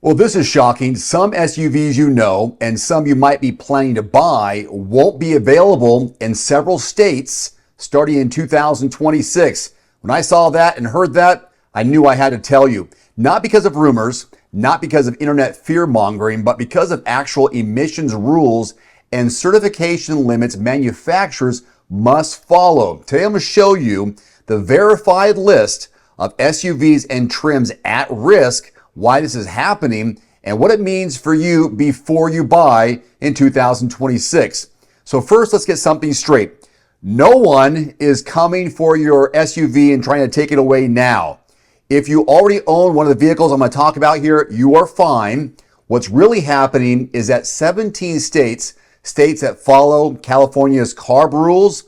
Well, this is shocking. Some SUVs you know and some you might be planning to buy won't be available in several states starting in 2026. When I saw that and heard that, I knew I had to tell you. Not because of rumors, not because of internet fear-mongering, but because of actual emissions rules and certification limits manufacturers must follow. Today I'm going to show you the verified list of SUVs and trims at risk, why this is happening, and what it means for you before you buy in 2026. So first, let's get something straight. No one is coming for your SUV and trying to take it away now. If you already own one of the vehicles I'm going to talk about here, you are fine. What's really happening is that 17 states that follow California's CARB rules,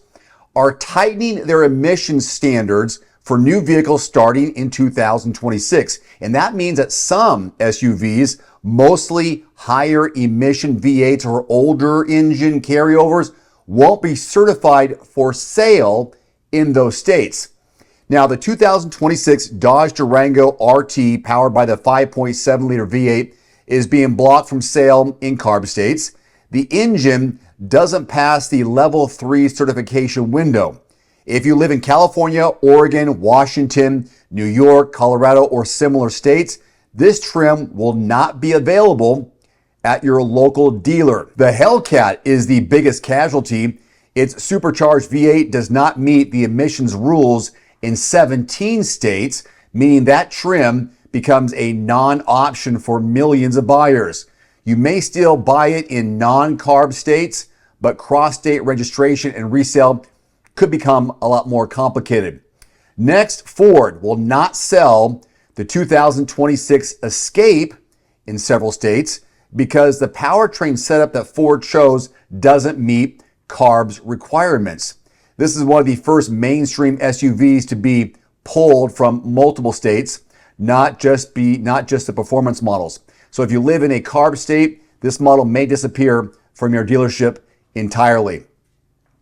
are tightening their emissions standards for new vehicles starting in 2026. And that means that some SUVs, mostly higher emission V8s or older engine carryovers, won't be certified for sale in those states. Now, the 2026 Dodge Durango RT, powered by the 5.7 liter V8, is being blocked from sale in CARB states. The engine doesn't pass the level 3 certification window. If you live in California, Oregon, Washington, New York, Colorado, or similar states, this trim will not be available at your local dealer. The Hellcat is the biggest casualty. Its supercharged V8 does not meet the emissions rules in 17 states, meaning that trim becomes a non-option for millions of buyers. You may still buy it in non-CARB states, but cross-state registration and resale could become a lot more complicated. Next, Ford will not sell the 2026 Escape in several states because the powertrain setup that Ford chose doesn't meet CARB's requirements. This is one of the first mainstream SUVs to be pulled from multiple states, not just the performance models. So if you live in a CARB state, this model may disappear from your dealership entirely.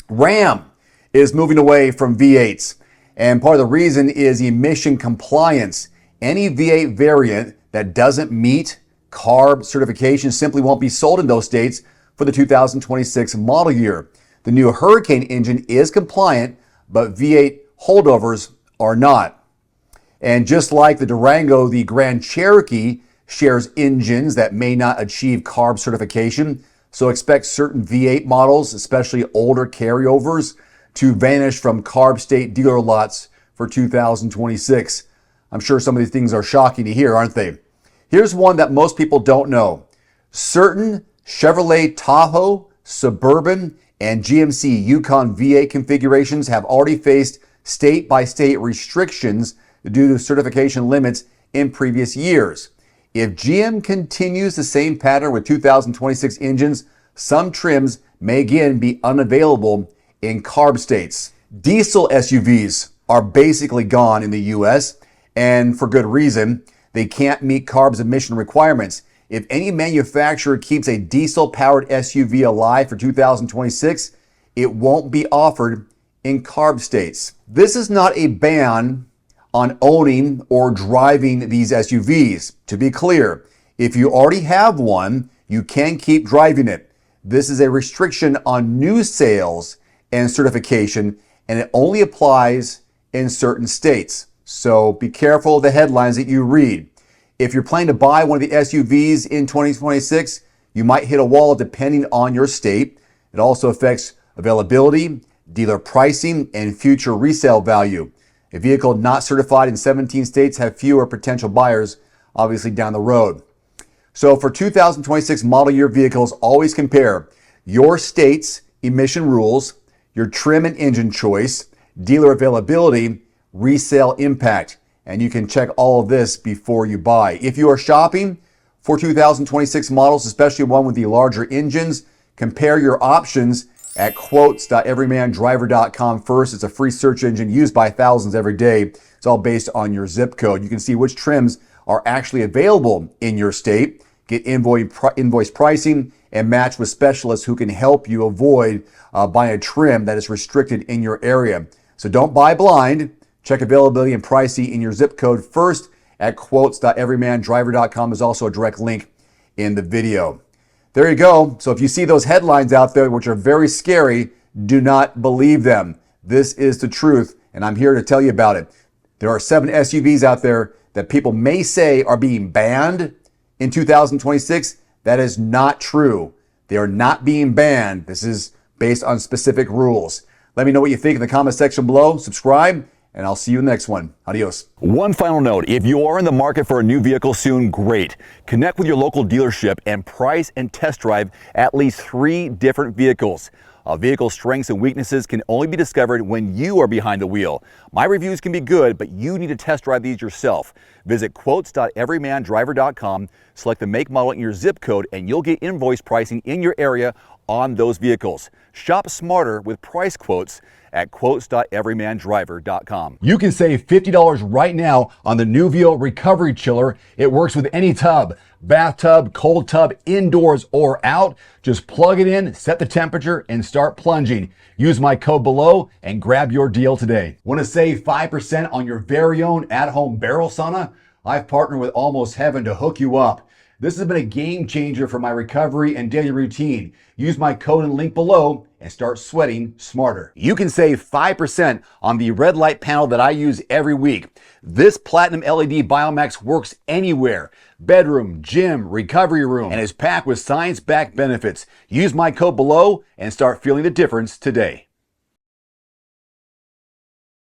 Ram is moving away from V8s, and part of the reason is emission compliance. Any V8 variant that doesn't meet CARB certification simply won't be sold in those states for the 2026 model year. The new Hurricane engine is compliant, but V8 holdovers are not. And just like the Durango, the Grand Cherokee shares engines that may not achieve CARB certification, so expect certain V8 models, especially older carryovers, to vanish from CARB state dealer lots for 2026. I'm sure some of these things are shocking to hear, aren't they? Here's one that most people don't know. Certain Chevrolet Tahoe, Suburban, and GMC Yukon V8 configurations have already faced state-by-state restrictions due to certification limits in previous years. If GM continues the same pattern with 2026 engines, some trims may again be unavailable in CARB states. Diesel SUVs are basically gone in the US, and for good reason. They can't meet CARB's emission requirements. If any manufacturer keeps a diesel-powered SUV alive for 2026, it won't be offered in CARB states. This is not a ban on owning or driving these SUVs. To be clear, if you already have one, you can keep driving it. This is a restriction on new sales and certification, and it only applies in certain states. So be careful of the headlines that you read. If you're planning to buy one of the SUVs in 2026, you might hit a wall depending on your state. It also affects availability, dealer pricing, and future resale value. A vehicle not certified in 17 states have fewer potential buyers, obviously, down the road. So for 2026 model year vehicles, always compare your state's emission rules, your trim and engine choice, dealer availability, resale impact, and you can check all of this before you buy. If you are shopping for 2026 models, especially one with the larger engines, compare your options at quotes.everymandriver.com first. It's a free search engine used by thousands every day. It's all based on your zip code. You can see which trims are actually available in your state, get invoice pricing, and match with specialists who can help you avoid buying a trim that is restricted in your area. So don't buy blind. Check availability and pricing in your zip code first, at quotes.everymandriver.com. There's also a direct link in the video. There you go. So if you see those headlines out there, which are very scary, do not believe them. This is the truth, and I'm here to tell you about it. There are 7 SUVs out there that people may say are being banned in 2026. That is not true. They are not being banned. This is based on specific rules. Let me know what you think in the comment section below. Subscribe, and I'll see you in the next one. Adios. One final note, if you are in the market for a new vehicle soon, great. Connect with your local dealership and price and test drive at least 3 different vehicles. A vehicle's strengths and weaknesses can only be discovered when you are behind the wheel. My reviews can be good, but you need to test drive these yourself. Visit quotes.everymandriver.com, select the make, model, and your zip code, and you'll get invoice pricing in your area on those vehicles. Shop smarter with price quotes at quotes.everymandriver.com. You can save $50 right now on the Nuvio Recovery Chiller. It works with any tub, bathtub, cold tub, indoors or out. Just plug it in, set the temperature, and start plunging. Use my code below and grab your deal today. Want to save 5% on your very own at-home barrel sauna? I've partnered with Almost Heaven to hook you up. This has been a game changer for my recovery and daily routine. Use my code and link below and start sweating smarter. You can save 5% on the red light panel that I use every week. This platinum LED Biomax works anywhere. Bedroom, gym, recovery room, and is packed with science-backed benefits. Use my code below and start feeling the difference today.